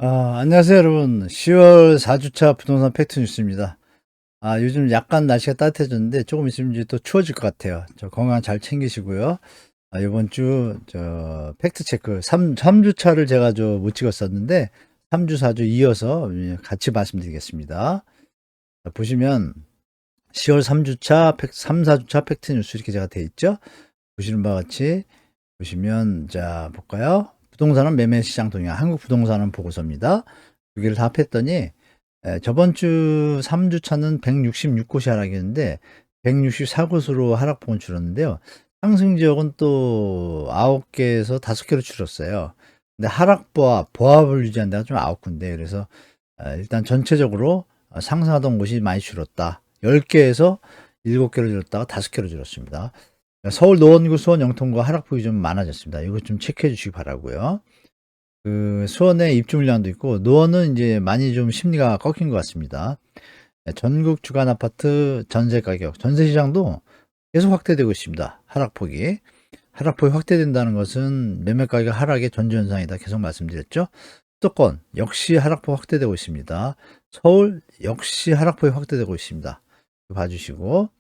안녕하세요, 여러분. 10월 4주차 부동산 팩트 뉴스입니다. 요즘 약간 날씨가 따뜻해졌는데 조금 있으면 이제 또 추워질 것 같아요. 건강 잘 챙기시고요. 이번 주, 팩트 체크 3주차를 제가 못 찍었었는데, 3주, 4주 이어서 같이 말씀드리겠습니다. 보시면, 10월 3주차, 3, 4주차 팩트 뉴스 이렇게 제가 돼 있죠? 보시는 바와 같이, 보시면, 자, 볼까요? 부동산은 매매 시장 동향, 한국 부동산은 보고서입니다. 두 개를 다 합했더니, 저번 주 3주 차는 166곳이 하락이었는데 164곳으로 하락폭은 줄었는데요. 상승 지역은 또 9개에서 5개로 줄었어요. 근데 보합을 유지한 데가 좀 9군데. 그래서 일단 전체적으로 상승하던 곳이 많이 줄었다. 10개에서 7개로 줄었다가 5개로 줄었습니다. 서울 노원구 수원 영통구가 하락폭이 좀 많아졌습니다. 이거 좀 체크해 주시기 바라고요. 수원에 입주 물량도 있고 노원은 이제 많이 좀 심리가 꺾인 것 같습니다. 전국 주간 아파트 전세 가격, 전세 시장도 계속 확대되고 있습니다. 하락폭이 확대된다는 것은 매매 가격 하락의 전조현상이다. 계속 말씀드렸죠. 수도권 역시 하락폭 확대되고 있습니다. 서울 역시 하락폭이 확대되고 있습니다. 봐주시고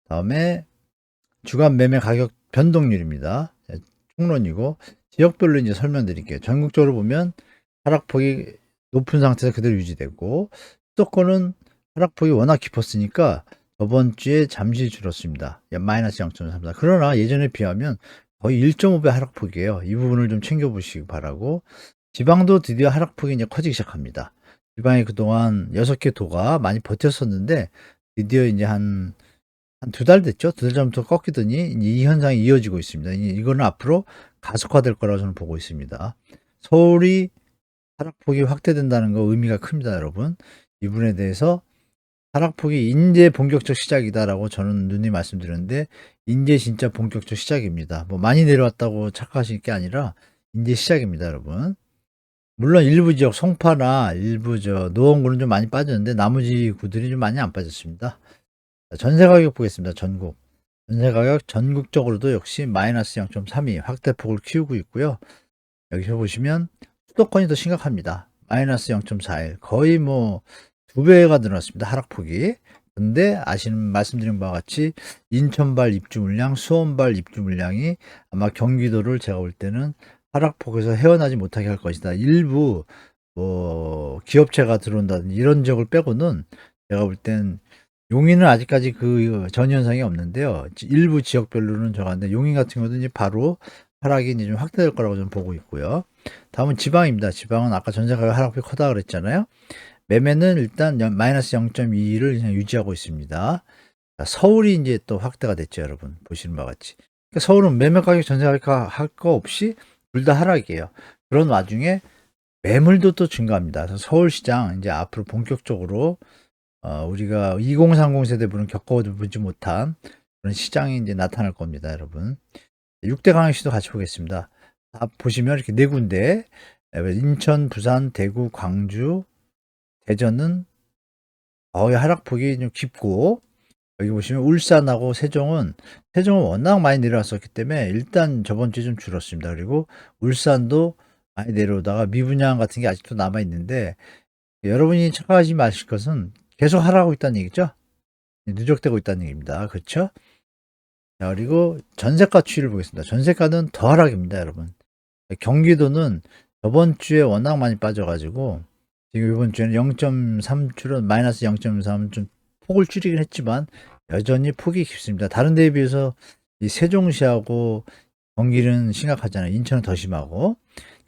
다음에 주간 매매 가격 변동률입니다. 총론이고 지역별로 이제 설명드릴게요. 전국적으로 보면 하락폭이 높은 상태에서 그대로 유지되고 수도권은 하락폭이 워낙 깊었으니까 저번 주에 잠시 줄었습니다. 마이너스 0.34. 그러나 예전에 비하면 거의 1.5배 하락폭이에요. 이 부분을 좀 챙겨보시기 바라고 지방도 드디어 하락폭이 이제 커지기 시작합니다. 지방이 그동안 6개 도가 많이 버텼었는데 드디어 이제 한 2달 됐죠? 2달 전부터 꺾이더니 이 현상이 이어지고 있습니다. 이거는 앞으로 가속화될 거라고 저는 보고 있습니다. 서울이 하락폭이 확대된다는 거 의미가 큽니다, 여러분. 이 부분에 대해서 하락폭이 이제 본격적 시작이다라고 저는 누누이 말씀드렸는데 이제 진짜 본격적 시작입니다. 뭐 많이 내려왔다고 착각하실 게 아니라 이제 시작입니다, 여러분. 물론 일부 지역 송파나 일부 노원구는 좀 많이 빠졌는데 나머지 구들이 좀 많이 안 빠졌습니다. 전세 가격 보겠습니다. 전세 가격 전국적으로도 역시 마이너스 0.32 확대폭을 키우고 있고요. 여기서 보시면 수도권이 더 심각합니다. 마이너스 0.41 거의 뭐 2배가 늘어났습니다. 하락폭이. 근데 말씀드린 바와 같이 인천발 입주 물량, 수원발 입주 물량이 아마 경기도를 제가 볼 때는 하락폭에서 헤어나지 못하게 할 것이다. 일부 뭐 기업체가 들어온다든지 이런 지역을 빼고는 제가 볼 땐 용인은 아직까지 그 전 현상이 없는데요. 일부 지역별로는 저간데 용인 같은 경우는 이제 바로 하락이 이제 좀 확대될 거라고 저는 보고 있고요. 다음은 지방입니다. 지방은 아까 전세 가격 하락폭이 크다 그랬잖아요. 매매는 일단 마이너스 0.2를 그냥 유지하고 있습니다. 자, 서울이 이제 또 확대가 됐죠, 여러분. 보시는 바와 같이. 그러니까 서울은 매매 가격 전세 가격 할 거 없이 둘 다 하락이에요. 그런 와중에 매물도 또 증가합니다. 그래서 서울시장 이제 앞으로 본격적으로 우리가 2030 세대분은 겪어보지 못한 그런 시장이 이제 나타날 겁니다, 여러분. 6대 강역시도 같이 보겠습니다. 다 보시면 이렇게 네 군데, 인천, 부산, 대구, 광주, 대전은 거의 하락폭이 좀 깊고, 여기 보시면 울산하고 세종은 워낙 많이 내려왔었기 때문에 일단 저번 주에 좀 줄었습니다. 그리고 울산도 많이 내려오다가 미분양 같은 게 아직도 남아 있는데 여러분이 착각하지 마실 것은 계속 하락하고 있다는 얘기죠. 누적되고 있다는 얘기입니다. 그렇죠? 자, 그리고 전세가 추이를 보겠습니다. 전세가는 더 하락입니다, 여러분. 경기도는 저번 주에 워낙 많이 빠져가지고 지금 이번 주에는 0.3 마이너스 0.3 좀 폭을 줄이긴 했지만 여전히 폭이 깊습니다. 다른 데에 비해서 이 세종시하고 경기는 심각하잖아요. 인천은 더 심하고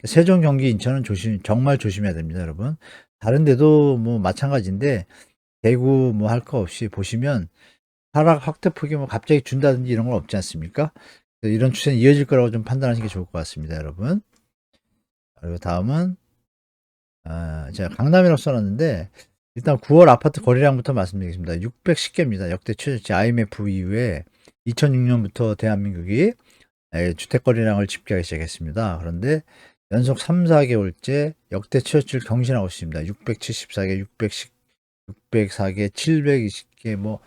세종, 경기, 인천은 정말 조심해야 됩니다, 여러분. 다른 데도 뭐 마찬가지인데 대구 뭐 할 거 없이 보시면 하락 확대폭이 뭐 갑자기 준다든지 이런 건 없지 않습니까? 이런 추세는 이어질 거라고 좀 판단하시는 게 좋을 것 같습니다, 여러분. 그리고 다음은 제가 강남이라고 써놨는데 일단 9월 아파트 거래량부터 말씀드리겠습니다. 610개입니다. 역대 최저치 IMF 이후에 2006년부터 대한민국이 주택 거래량을 집계하기 시작했습니다. 그런데 연속 3, 4개월째 역대 최저치를 경신하고 있습니다. 674개, 604개, 720개 뭐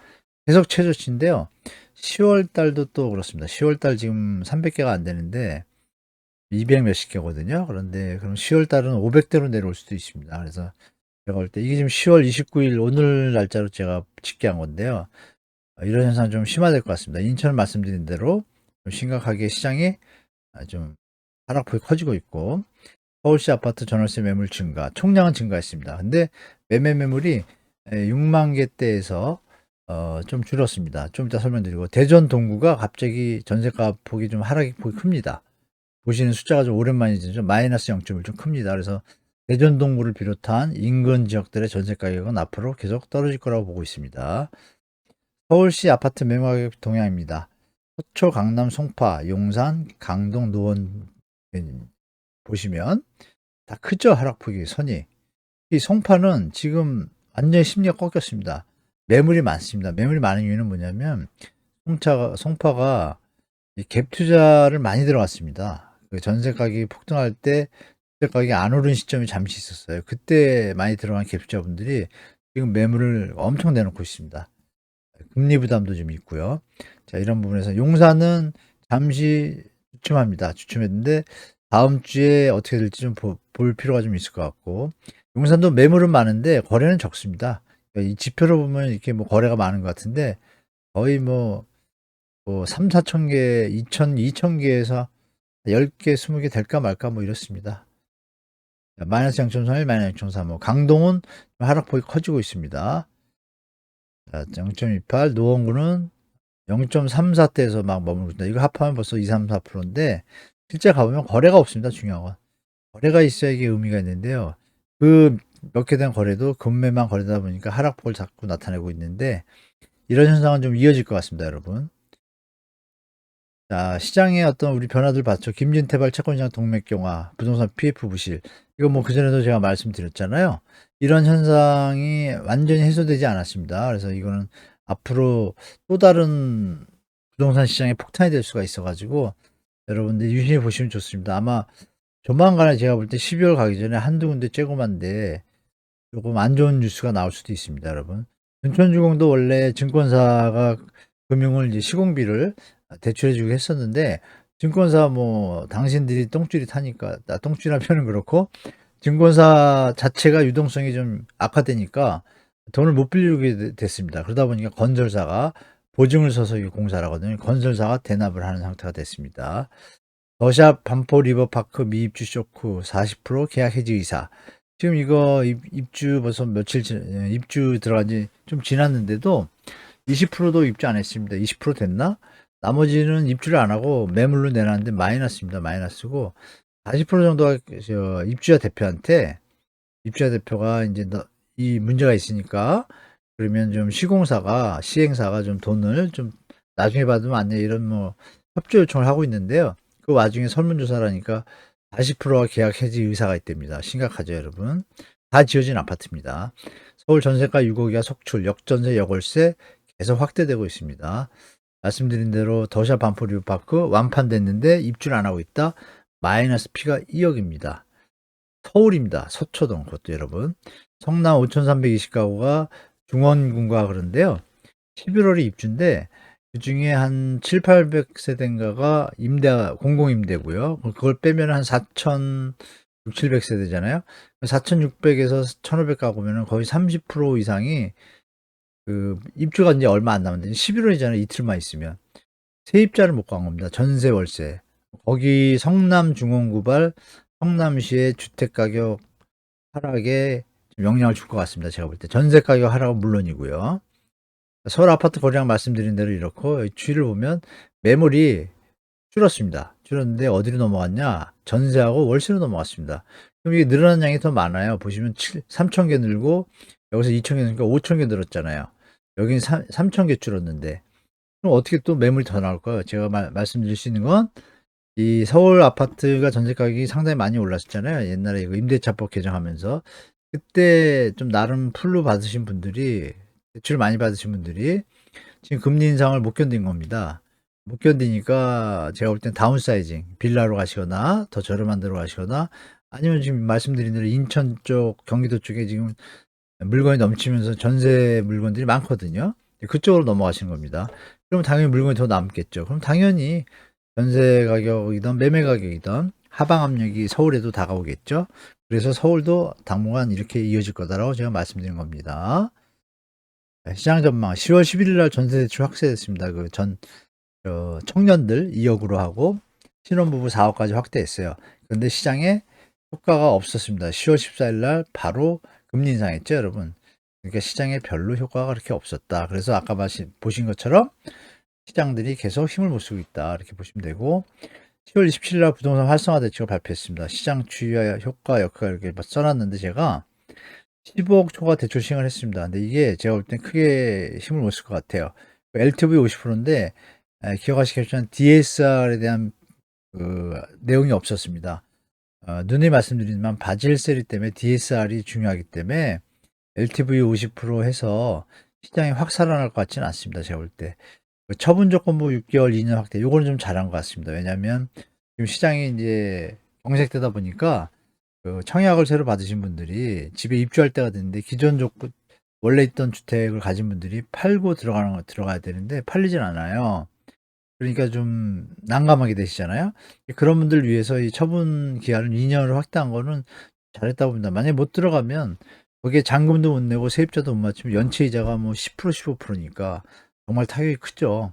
계속 최저치인데요. 10월 달도 또 그렇습니다. 10월 달 지금 300개가 안 되는데 200 몇십 개거든요. 그런데 그럼 10월 달은 500대로 내려올 수도 있습니다. 그래서 제가 볼 때 이게 지금 10월 29일 오늘 날짜로 제가 집계한 건데요. 이런 현상 좀 심화될 것 같습니다. 인천 말씀드린 대로 좀 심각하게 시장이 좀 하락폭이 커지고 있고, 서울시 아파트 전월세 매물 증가, 총량은 증가했습니다. 근데 매매 매물이 6만 개대에서 좀 줄었습니다. 좀 이따 설명드리고, 대전 동구가 갑자기 전세가 폭이 좀 하락이 폭이 큽니다. 보시는 숫자가 좀 오랜만이지 좀 마이너스 0.1 좀 큽니다. 그래서 대전 동구를 비롯한 인근 지역들의 전세 가격은 앞으로 계속 떨어질 거라고 보고 있습니다. 서울시 아파트 매매 가격 동향입니다. 서초, 강남, 송파, 용산, 강동, 노원 보시면 다 크죠? 하락폭이 선이. 이 송파는 지금 완전히 심리가 꺾였습니다. 매물이 많습니다. 매물이 많은 이유는 뭐냐면 송파가 갭 투자를 많이 들어갔습니다. 그 전세 가격이 폭등할 때 전세 가격이 안 오른 시점이 잠시 있었어요. 그때 많이 들어간 갭 투자분들이 지금 매물을 엄청 내놓고 있습니다. 금리 부담도 좀 있고요. 자, 이런 부분에서 용산은 잠시 주춤합니다. 주춤했는데 다음 주에 어떻게 될지 좀 볼 필요가 좀 있을 것 같고, 용산도 매물은 많은데 거래는 적습니다. 이 지표로 보면 이렇게 뭐 거래가 많은 것 같은데 거의 뭐 3, 4천 개, 2천 개에서 10개, 20개 될까 말까 뭐 이렇습니다. 마이너스 0.31, 마이너스 0.35. 강동은 하락폭이 커지고 있습니다. 0.28, 노원구는 0.34대에서 막 머물고 있다. 이거 합하면 벌써 2, 3, 4%인데 실제 가보면 거래가 없습니다. 중요한 건. 거래가 있어야 이게 의미가 있는데요. 그 몇 개 된 거래도 금매만 거래다 보니까 하락폭을 자꾸 나타내고 있는데 이런 현상은 좀 이어질 것 같습니다, 여러분. 자, 시장의 어떤 우리 변화들 봤죠. 김진태발 채권시장 동맥경화, 부동산 PF 부실. 이거 뭐 그전에도 제가 말씀드렸잖아요. 이런 현상이 완전히 해소되지 않았습니다. 그래서 이거는 앞으로 또 다른 부동산 시장의 폭탄이 될 수가 있어가지고 여러분들 유심히 보시면 좋습니다. 아마 조만간에 제가 볼 때 12월 가기 전에 한두 군데 쬐고만데 조금 안 좋은 뉴스가 나올 수도 있습니다, 여러분. 증권주공도 원래 증권사가 금융을 이제 시공비를 대출해 주고 했었는데 증권사 뭐 당신들이 똥줄이 타니까 똥줄이라는 표현은 그렇고 증권사 자체가 유동성이 좀 악화되니까 돈을 못 빌리게 됐습니다. 그러다 보니까 건설사가 보증을 서서 이 공사를 하거든요. 건설사가 대납을 하는 상태가 됐습니다. 더샵 반포 리버파크 미입주 쇼크 40% 계약 해지 의사. 지금 이거 입주 벌써 며칠 입주 들어간 지 좀 지났는데도 20%도 입주 안 했습니다. 20% 됐나? 나머지는 입주를 안 하고 매물로 내놨는데 마이너스입니다. 마이너스고 40% 정도가 입주자 대표가 이제 이 문제가 있으니까 그러면 좀 시행사가 좀 돈을 좀 나중에 받으면 안 돼. 이런 뭐 협조 요청을 하고 있는데요. 그 와중에 설문조사라니까 40%가 계약 해지 의사가 있답니다. 심각하죠, 여러분. 다 지어진 아파트입니다. 서울 전세가 6억이가 속출, 역전세, 역월세 계속 확대되고 있습니다. 말씀드린 대로 더샵 반포 리버파크 완판됐는데 입주를 안 하고 있다. 마이너스 P가 2억입니다. 서울입니다. 서초동 그것도 여러분. 성남 5,320가구가 중원군가 그런데요. 11월에 입주인데 그중에 한 7, 800세대인가가 공공임대고요. 그걸 빼면 한 4,600, 700세대잖아요. 4,600에서 1,500 가구면 거의 30% 이상이 그 입주가 이제 얼마 안 남았는데 11월이잖아요. 이틀만 있으면 세입자를 못 구한 겁니다. 전세 월세. 거기 성남 중원구발 성남시의 주택 가격 하락에 좀 영향을 줄 것 같습니다. 제가 볼 때 전세 가격 하락은 물론이고요. 서울 아파트 거래량 말씀드린 대로 이렇고 추이를 보면 매물이 줄었습니다. 줄었는데 어디로 넘어갔냐? 전세하고 월세로 넘어갔습니다. 그럼 이게 늘어난 양이 더 많아요. 보시면 3,000개 늘고 여기서 2,000개 늘니까 5,000개 늘었잖아요. 여기는 3,000개 줄었는데 그럼 어떻게 또 매물이 더 나올까요? 제가 말씀드릴 수 있는 건 이 서울 아파트가 전세 가격이 상당히 많이 올랐었잖아요. 옛날에 이거 임대차법 개정하면서 그때 좀 나름 풀로 받으신 분들이 대출 많이 받으신 분들이 지금 금리 인상을 못 견딘 겁니다. 못 견디니까 제가 볼 땐 다운사이징, 빌라로 가시거나 더 저렴한 데로 가시거나 아니면 지금 말씀드린 대로 인천 쪽, 경기도 쪽에 지금 물건이 넘치면서 전세 물건들이 많거든요. 그쪽으로 넘어가시는 겁니다. 그럼 당연히 물건이 더 남겠죠. 그럼 당연히 전세 가격이든 매매 가격이든 하방 압력이 서울에도 다가오겠죠. 그래서 서울도 당분간 이렇게 이어질 거다라고 제가 말씀드린 겁니다. 시장 전망 10월 11일 날 전세 대출 확대됐습니다. 청년들 2억으로 하고 신혼부부 4억까지 확대했어요. 그런데 시장에 효과가 없었습니다. 10월 14일 날 바로 금리 인상했죠, 여러분. 그러니까 시장에 별로 효과가 그렇게 없었다. 그래서 아까 보신 것처럼 시장들이 계속 힘을 못 쓰고 있다. 이렇게 보시면 되고 10월 27일 날 부동산 활성화 대책을 발표했습니다. 시장 주의와 효과 역할 이렇게 써놨는데 제가 15억 초과 대출 시행을 했습니다. 근데 이게 제가 볼 땐 크게 힘을 못 쓸 것 같아요. LTV 50%인데 기억하시겠지만 DSR에 대한 내용이 없었습니다. 누누이 말씀드리지만 바질3 때문에 DSR이 중요하기 때문에 LTV 50% 해서 시장이 확 살아날 것 같지는 않습니다. 제가 볼 때. 처분 조건부 6개월 2년 확대, 요거는 좀 잘한 것 같습니다. 왜냐하면 지금 시장이 이제 경색되다 보니까 청약을 새로 받으신 분들이 집에 입주할 때가 됐는데 기존 조건 원래 있던 주택을 가진 분들이 팔고 들어가야 되는데 팔리진 않아요. 그러니까 좀 난감하게 되시잖아요. 그런 분들 위해서 이 처분 기한을 2년으로 확대한 거는 잘했다고 봅니다. 만약에 못 들어가면 거기에 잔금도 못 내고 세입자도 못 맞추면 연체 이자가 뭐 10% 15%니까 정말 타격이 크죠.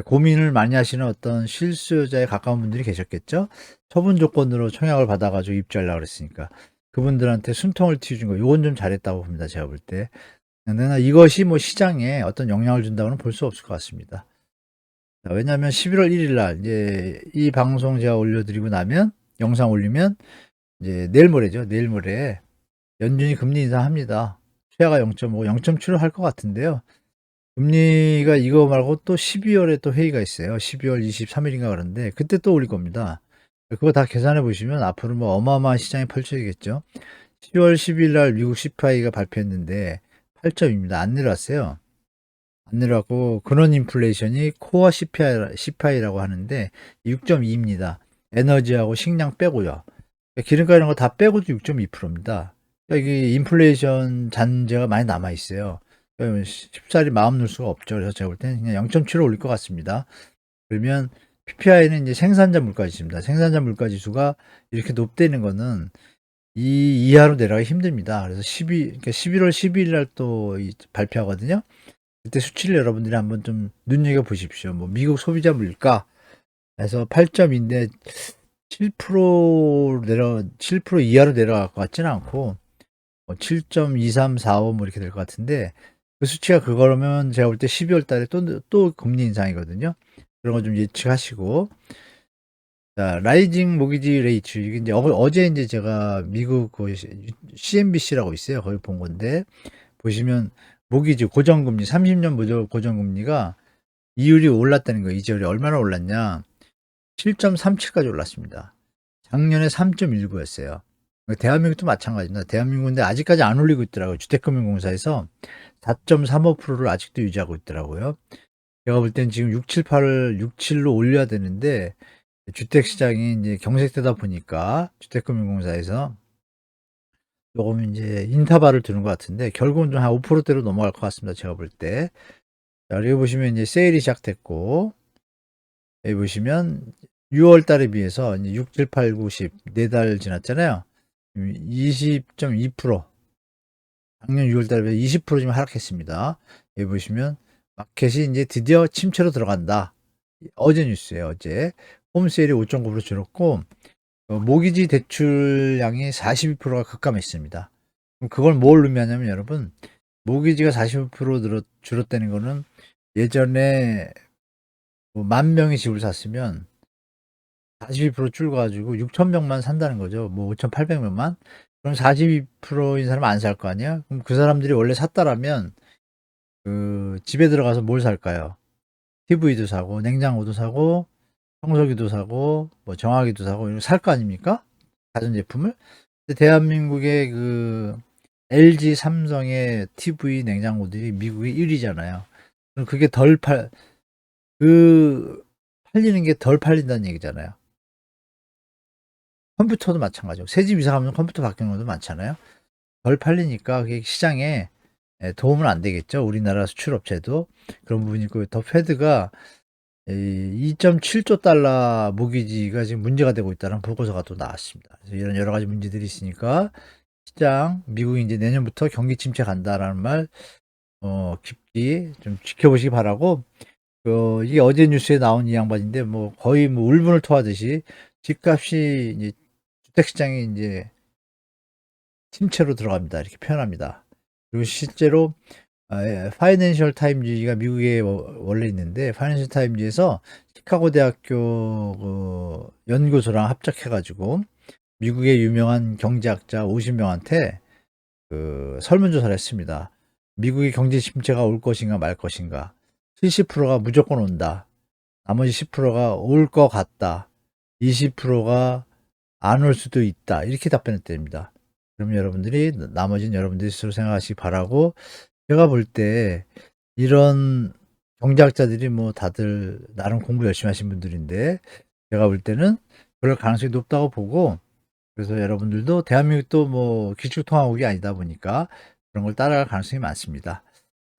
고민을 많이 하시는 어떤 실수요자에 가까운 분들이 계셨겠죠. 처분 조건으로 청약을 받아가지고 입주하려고 그랬으니까 그분들한테 숨통을 틔워준 거, 이건 좀 잘했다고 봅니다. 제가 볼 때. 그러나 이것이 뭐 시장에 어떤 영향을 준다고는 볼 수 없을 것 같습니다. 왜냐하면 11월 1일 날 이제 이 방송 제가 올려드리고 나면, 영상 올리면 이제 내일 모레죠. 내일 모레 연준이 금리 인상합니다. 최하가 0.5, 0.7을 할 것 같은데요. 금리가 이거 말고 또 12월에 또 회의가 있어요. 12월 23일인가 그런데 그때 또 올릴 겁니다. 그거 다 계산해 보시면 앞으로 뭐 어마어마한 시장이 펼쳐지겠죠. 10월 10일 날 미국 CPI가 발표했는데 8점입니다. 안 내려왔어요. 안 내려왔고 근원 인플레이션이 코어 CPI라고 하는데 6.2입니다. 에너지하고 식량 빼고요. 기름가 이런 거 다 빼고도 6.2%입니다. 이게 인플레이션 잔재가 많이 남아 있어요. 쉽사리 마음 놓을 수가 없죠. 그래서 제가 볼 때는 그냥 0.7로 올릴 것 같습니다. 그러면 PPI는 이제 생산자 물가 지수입니다. 생산자 물가 지수가 이렇게 높다는 거는 이 이하로 내려가기 힘듭니다. 그래서 11월 12일 날 또 발표하거든요. 그때 수치를 여러분들이 한번 좀 눈여겨 보십시오. 뭐 미국 소비자 물가 에서 8.2인데 7% 이하로 내려갈 것 같지는 않고 7.2345 뭐 이렇게 될 것 같은데, 그 수치가 그거라면 제가 볼 때 12월 달에 또 금리 인상이거든요. 그런 거 좀 예측하시고. 자, 라이징 모기지 레이츠. 이게 이제 어제 이제 제가 미국 CNBC라고 있어요. 거기 본 건데, 보시면 모기지 고정금리, 30년 고정금리가 이율이 올랐다는 거예요. 이율이 얼마나 올랐냐? 7.37까지 올랐습니다. 작년에 3.19였어요. 대한민국도 마찬가지입니다. 대한민국인데 아직까지 안 올리고 있더라고요. 주택금융공사에서 4.35%를 아직도 유지하고 있더라고요. 제가 볼 땐 지금 6, 7, 8을 6, 7로 올려야 되는데 주택시장이 이제 경색되다 보니까 주택금융공사에서 조금 이제 인터벌을 두는 것 같은데 결국은 좀 한 5%대로 넘어갈 것 같습니다. 제가 볼 때. 자, 여기 보시면 이제 세일이 시작됐고, 여기 보시면 6월 달에 비해서 이제 6, 7, 8, 9, 10, 4달 지났잖아요. 20.2%. 작년 6월 달에 비해 20% 좀 하락했습니다. 여기 보시면 마켓이 이제 드디어 침체로 들어간다. 어제 뉴스예요, 어제. 홈세일이 5.9% 줄었고, 모기지 대출량이 42%가 급감했습니다. 그럼 그걸 뭘 의미하냐면 여러분, 모기지가 45% 줄었다는 거는 예전에 뭐 10,000명이 집을 샀으면 42% 줄어가지고 6,000명만 산다는 거죠. 뭐 5,800명만. 그럼 42%인 사람은 안 살 거 아니야? 그럼 그 사람들이 원래 샀다라면 그 집에 들어가서 뭘 살까요? TV도 사고, 냉장고도 사고, 청소기도 사고, 뭐 정화기도 사고, 이런 거 살 거 아닙니까? 가전제품을. 근데 대한민국의 그 LG, 삼성의 TV, 냉장고들이 미국의 1위잖아요. 그럼 그게 팔리는 게 덜 팔린다는 얘기잖아요. 컴퓨터도 마찬가지고, 새 집 이사 가면 컴퓨터 바뀌는 것도 많잖아요. 덜 팔리니까 그게 시장에 도움은 안 되겠죠. 우리나라 수출업체도 그런 부분이 있고, 더 패드가 2.7조 달러 모기지가 지금 문제가 되고 있다는 보고서가 또 나왔습니다. 그래서 이런 여러 가지 문제들이 있으니까 시장, 미국이 이제 내년부터 경기 침체 간다라는 말, 깊이 좀 지켜보시기 바라고, 이게 어제 뉴스에 나온 이 양반인데, 뭐, 거의 뭐, 울분을 토하듯이 집값이 이제 주택시장이 이제 침체로 들어갑니다. 이렇게 표현합니다. 그리고 실제로 파이낸셜 타임즈가 미국에 원래 있는데 파이낸셜 타임즈에서 시카고 대학교 연구소랑 합작해가지고 미국의 유명한 경제학자 50명한테 그 설문조사를 했습니다. 미국의 경제 침체가 올 것인가 말 것인가. 70%가 무조건 온다. 나머지 10%가 올 것 같다. 20%가 안 올 수도 있다. 이렇게 답변했답니다. 그럼 여러분들이 나머지는 여러분들이 스스로 생각하시기 바라고, 제가 볼 때 이런 경제학자들이 뭐 다들 나름 공부 열심히 하신 분들인데 제가 볼 때는 그럴 가능성이 높다고 보고, 그래서 여러분들도 대한민국도 뭐 기축통화국이 아니다 보니까 그런 걸 따라갈 가능성이 많습니다.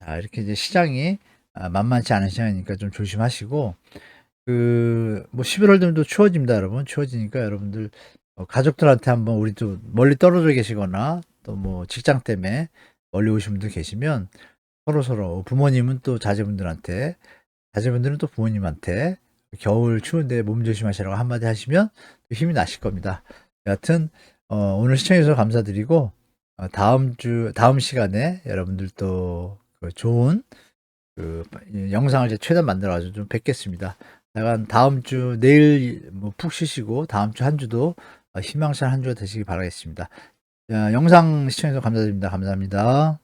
자, 이렇게 이제 시장이 만만치 않은 시장이니까 좀 조심하시고, 뭐 11월 되면 또 추워집니다, 여러분. 추워지니까 여러분들 가족들한테 한번, 우리 또 멀리 떨어져 계시거나 또 뭐 직장 때문에 멀리 오신 분들 계시면 서로서로, 부모님은 또 자제분들한테, 자제분들은 또 부모님한테 겨울 추운데 몸 조심하시라고 한마디 하시면 또 힘이 나실 겁니다. 여하튼 오늘 시청해 주셔서 감사드리고, 다음 시간에 여러분들 또 좋은 영상을 이제 최대한 만들어 가지고 좀 뵙겠습니다. 약간 다음 주, 내일 뭐 푹 쉬시고 다음 주 한 주도 희망찬 한 주가 되시기 바라겠습니다. 자, 영상 시청해 주셔서 감사드립니다. 감사합니다.